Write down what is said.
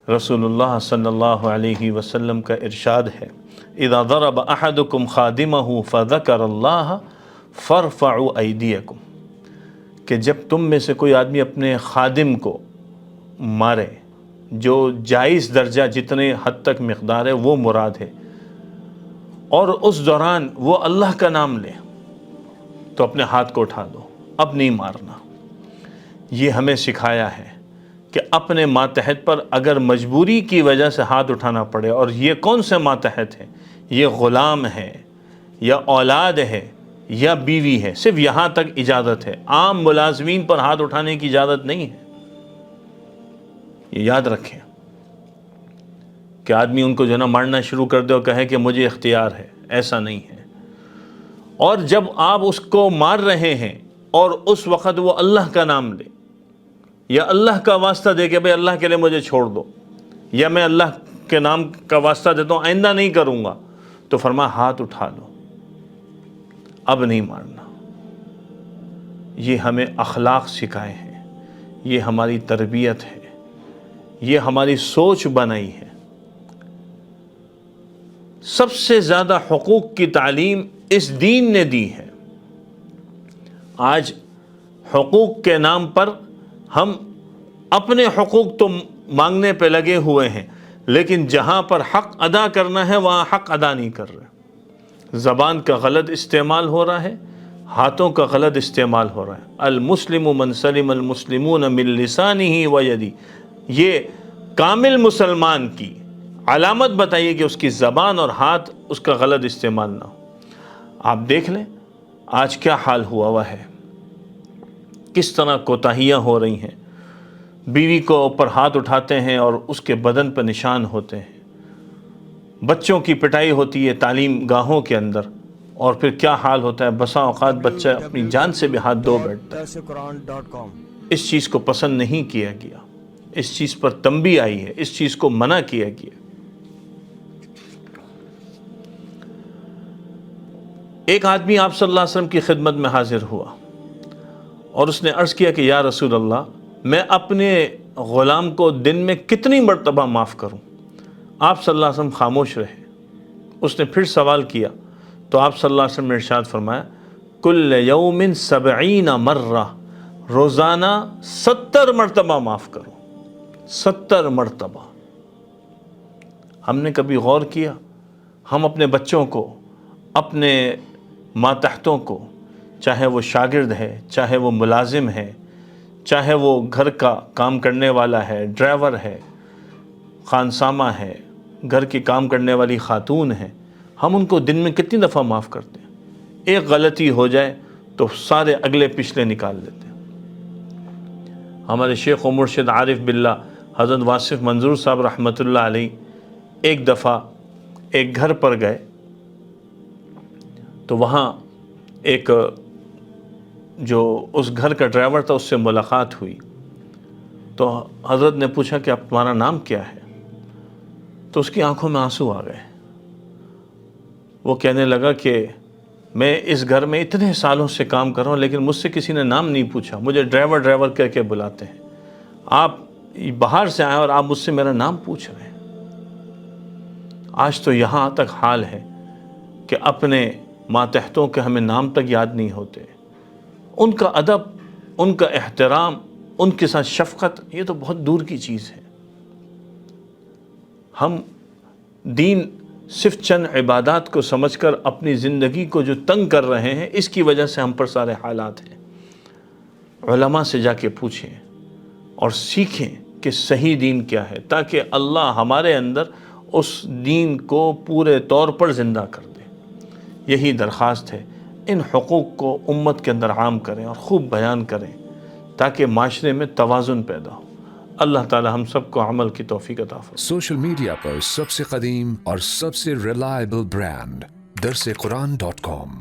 رسول اللہ صلی اللہ علیہ وسلم کا ارشاد ہے، اذا ضرب احدکم خادمہ فذکر اللہ فارفعوا ایدیکم، کہ جب تم میں سے کوئی آدمی اپنے خادم کو مارے، جو جائز درجہ جتنے حد تک مقدار ہے وہ مراد ہے، اور اس دوران وہ اللہ کا نام لے، تو اپنے ہاتھ کو اٹھا دو، اب نہیں مارنا۔ یہ ہمیں سکھایا ہے کہ اپنے ماتحت پر اگر مجبوری کی وجہ سے ہاتھ اٹھانا پڑے، اور یہ کون سے ماتحت ہے؟ یہ غلام ہے یا اولاد ہے یا بیوی ہے، صرف یہاں تک اجازت ہے، عام ملازمین پر ہاتھ اٹھانے کی اجازت نہیں ہے۔ یہ یاد رکھیں کہ آدمی ان کو جو ہے نا مارنا شروع کر دے اور کہے کہ مجھے اختیار ہے، ایسا نہیں ہے۔ اور جب آپ اس کو مار رہے ہیں اور اس وقت وہ اللہ کا نام لے یا اللہ کا واسطہ دے کہ بھئی اللہ کے لیے مجھے چھوڑ دو، یا میں اللہ کے نام کا واسطہ دیتا ہوں آئندہ نہیں کروں گا، تو فرمایا ہاتھ اٹھا لو، اب نہیں مارنا۔ یہ ہمیں اخلاق سکھائے ہیں، یہ ہماری تربیت ہے، یہ ہماری سوچ بنائی ہے۔ سب سے زیادہ حقوق کی تعلیم اس دین نے دی ہے۔ آج حقوق کے نام پر ہم اپنے حقوق تو مانگنے پہ لگے ہوئے ہیں، لیکن جہاں پر حق ادا کرنا ہے وہاں حق ادا نہیں کر رہے۔ زبان کا غلط استعمال ہو رہا ہے، ہاتھوں کا غلط استعمال ہو رہا ہے۔ المسلم من سلم المسلمون من لسانہ و یدہ، یہ کامل مسلمان کی علامت بتائیے کہ اس کی زبان اور ہاتھ اس کا غلط استعمال نہ ہو۔ آپ دیکھ لیں آج کیا حال ہوا ہے، کس طرح کوتاہیاں ہو رہی ہیں، بیوی کو اوپر ہاتھ اٹھاتے ہیں اور اس کے بدن پر نشان ہوتے ہیں، بچوں کی پٹائی ہوتی ہے تعلیم گاہوں کے اندر، اور پھر کیا حال ہوتا ہے، بسا اوقات بچہ اپنی جان سے بھی ہاتھ دھو بیٹھتا ہے۔ اس چیز کو پسند نہیں کیا گیا، اس چیز پر تنبیہ آئی ہے، اس چیز کو منع کیا گیا۔ ایک آدمی آپ صلی اللہ علیہ وسلم کی خدمت میں حاضر ہوا اور اس نے عرض کیا کہ یا رسول اللہ، میں اپنے غلام کو دن میں کتنی مرتبہ معاف کروں؟ آپ صلی اللہ علیہ وسلم خاموش رہے۔ اس نے پھر سوال کیا تو آپ صلی اللہ علیہ وسلم نے ارشاد فرمایا، کل یوم 70 مرہ، روزانہ 70 مرتبہ معاف کرو، 70 مرتبہ۔ ہم نے کبھی غور کیا؟ ہم اپنے بچوں کو، اپنے ماتحتوں کو، چاہے وہ شاگرد ہے، چاہے وہ ملازم ہے، چاہے وہ گھر کا کام کرنے والا ہے، ڈرائیور ہے، خانسامہ ہے، گھر کی کام کرنے والی خاتون ہے، ہم ان کو دن میں کتنی دفعہ معاف کرتے ہیں؟ ایک غلطی ہو جائے تو سارے اگلے پچھلے نکال لیتے ہیں۔ ہمارے شیخ و مرشد عارف باللہ حضرت واصف منظور صاحب رحمۃ اللہ علیہ ایک دفعہ ایک گھر پر گئے تو وہاں ایک جو اس گھر کا ڈرائیور تھا اس سے ملاقات ہوئی، تو حضرت نے پوچھا کہ اب تمہارا نام کیا ہے؟ تو اس کی آنکھوں میں آنسو آ گئے۔ وہ کہنے لگا کہ میں اس گھر میں اتنے سالوں سے کام کر رہا ہوں لیکن مجھ سے کسی نے نام نہیں پوچھا، مجھے ڈرائیور ڈرائیور کہہ کے بلاتے ہیں، آپ باہر سے آئے اور آپ مجھ سے میرا نام پوچھ رہے ہیں۔ آج تو یہاں تک حال ہے کہ اپنے ماتحتوں کے ہمیں نام تک یاد نہیں ہوتے۔ ان کا ادب، ان کا احترام، ان کے ساتھ شفقت، یہ تو بہت دور کی چیز ہے۔ ہم دین صرف چند عبادات کو سمجھ کر اپنی زندگی کو جو تنگ کر رہے ہیں، اس کی وجہ سے ہم پر سارے حالات ہیں۔ علماء سے جا کے پوچھیں اور سیکھیں کہ صحیح دین کیا ہے، تاکہ اللہ ہمارے اندر اس دین کو پورے طور پر زندہ کر دے۔ یہی درخواست ہے، ان حقوق کو امت کے اندر عام کریں اور خوب بیان کریں تاکہ معاشرے میں توازن پیدا ہو۔ اللہ تعالی ہم سب کو عمل کی توفیق عطا فرمائے۔ سوشل میڈیا پر سب سے قدیم اور سب سے ریلائبل برانڈ درسقرآن.com